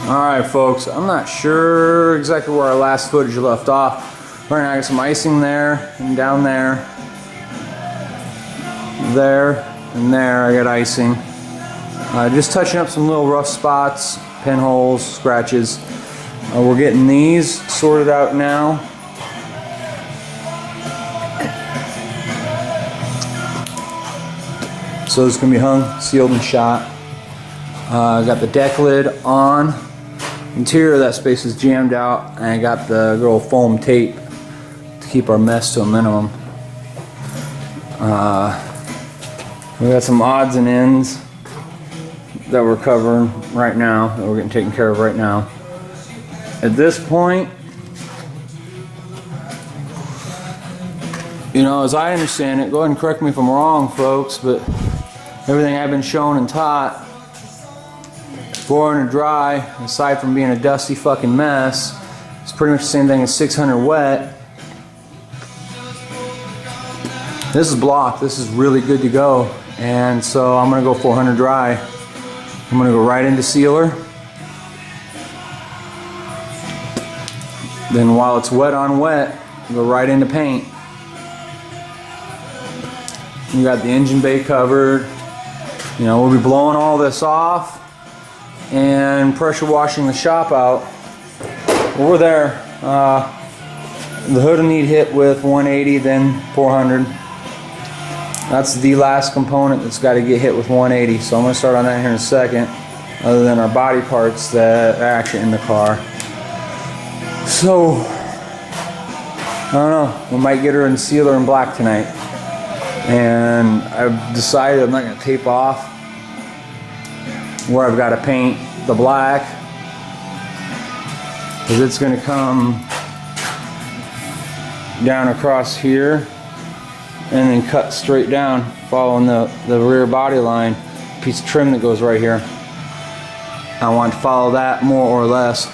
Alright folks, I'm not sure exactly where our last footage left off. Right now I got some icing there and down there. There and there I got icing. Just touching up some little rough spots, pinholes, scratches. We're getting these sorted out now. So it's going to be hung, sealed, and shot. Got the deck lid on. Interior of that space is jammed out, and I got the little foam tape to keep our mess to a minimum. We got some odds and ends that we're covering right now, that we're getting taken care of right now. At this point, you know, as I understand it, go ahead and correct me if I'm wrong, folks, but everything I've been shown and taught, 400 dry, aside from being a dusty fucking mess, it's pretty much the same thing as 600 wet. This is blocked. This is really good to go. And so I'm going to go 400 dry. I'm going to go right into sealer. Then while it's wet on wet, go right into paint. You got the engine bay covered. You know, we'll be blowing all this off and pressure washing the shop out. We're there. The hood will need hit with 180, then 400. That's the last component that's got to get hit with 180. So I'm going to start on that here in a second, other than our body parts that are actually in the car. So, I don't know. We might get her in sealer and black tonight. And I've decided I'm not going to tape off where I've got to paint the black, because it's going to come down across here and then cut straight down following the rear body line, piece of trim that goes right here. I want to follow that more or less.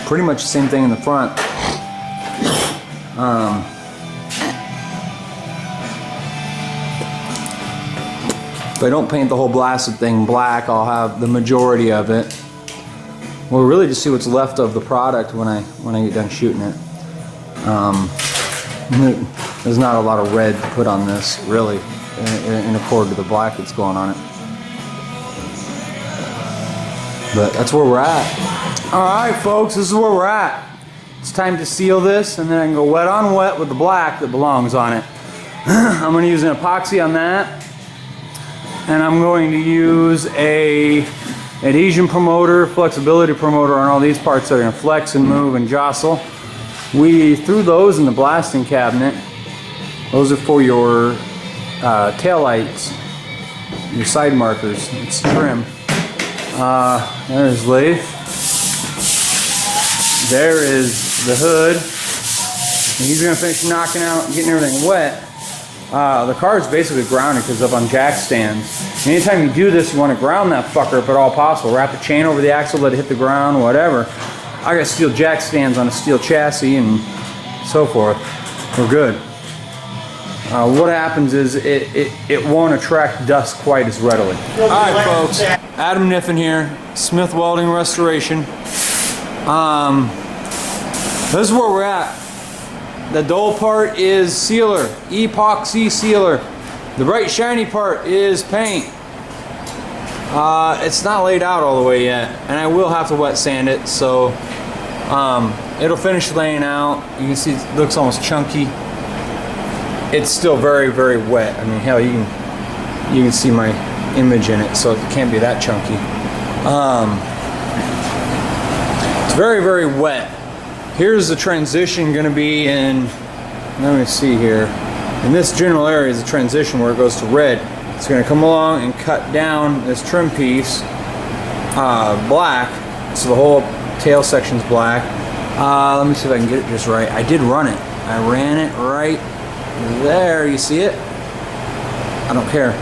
Pretty much the same thing in the front. If I don't paint the whole blasted thing black, I'll have the majority of it. We'll really just see what's left of the product when I get done shooting it. There's not a lot of red put on this, really, in accord to the black that's going on it. But that's where we're at. Alright folks, this is where we're at. It's time to seal this, and then I can go wet on wet with the black that belongs on it. I'm going to use an epoxy on that. And I'm going to use a adhesion promoter, flexibility promoter on all these parts that are going to flex and move and jostle. We threw those in the blasting cabinet. Those are for your tail lights, your side markers. It's trim. There's lathe. There is the hood. And he's going to finish knocking out, getting everything wet. The car is basically grounded because it's up on jack stands. Anytime you do this, you want to ground that fucker if at all possible. Wrap a chain over the axle, let it hit the ground, whatever. I got steel jack stands on a steel chassis and so forth. We're good. What happens is it won't attract dust quite as readily. Alright folks, Adam Niffen here, Smith Welding Restoration. This is where we're at. The dull part is sealer, epoxy sealer. The bright shiny part is paint. It's not laid out all the way yet, and I will have to wet sand it, so it'll finish laying out. You can see it looks almost chunky. It's still very, very wet. I mean, hell, you can see my image in it, so it can't be that chunky. It's very, very wet. Here's the transition going to be in, let me see here. In this general area is the transition where it goes to red. It's going to come along and cut down this trim piece black, so the whole tail section's black. Let me see if I can get it just right. I did run it. I ran it right there. You see it? I don't care.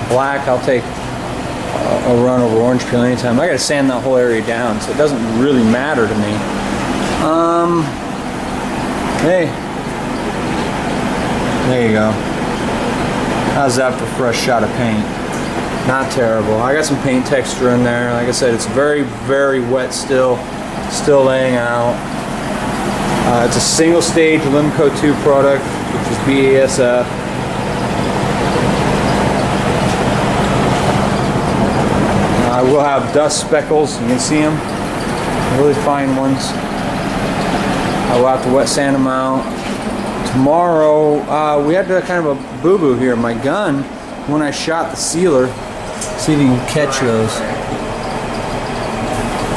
Black, I'll take a run over orange peel anytime. I got to sand that whole area down, so it doesn't really matter to me. Hey, there you go. How's that for a fresh shot of paint? Not terrible. I got some paint texture in there. Like I said, it's very, very wet still laying out. It's a single stage Limco 2 product, which is BASF. I will have dust speckles. You can see them, really fine ones. I will have to wet sand them out. Tomorrow, we had kind of a boo-boo here. My gun, when I shot the sealer, see if you can catch those.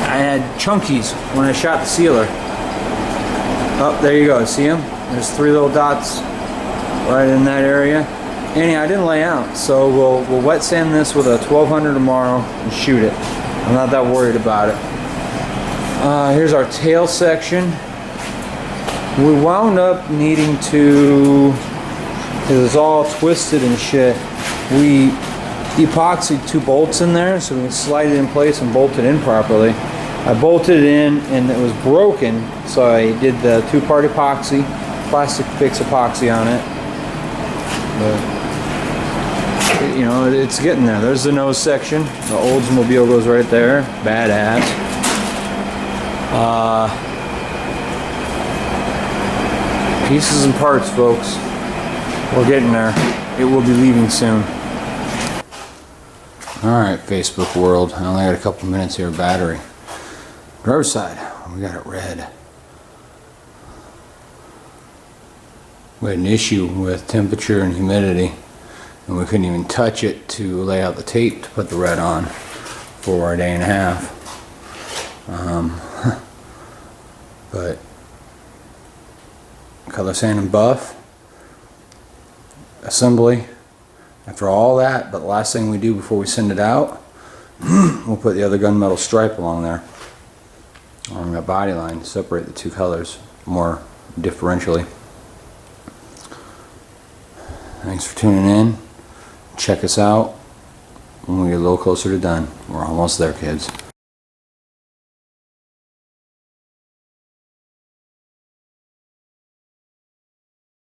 I had chunkies when I shot the sealer. Oh, there you go. See them? There's 3 little dots right in that area. Anyhow, I didn't lay out, so we'll wet sand this with a 1200 tomorrow and shoot it. I'm not that worried about it. Here's our tail section. We wound up needing to, because it's all twisted and shit, we epoxied 2 bolts in there so we can slide it in place and bolt it in properly. I bolted it in and it was broken, so I did the 2-part epoxy, plastic fix epoxy on it. But, you know, it's getting there. There's the nose section. The Oldsmobile goes right there. Badass. Pieces and parts, folks. We're getting there. It will be leaving soon. Alright, Facebook world. I only got a couple minutes here of battery. Driver's side, we got it red. We had an issue with temperature and humidity, and we couldn't even touch it to lay out the tape to put the red on for a day and a half. But color sand and buff, assembly. After all that, but the last thing we do before we send it out, we'll put the other gunmetal stripe along there, along that body line, separate the 2 colors more differentially. Thanks for tuning in. Check us out when we get a little closer to done. We're almost there, kids.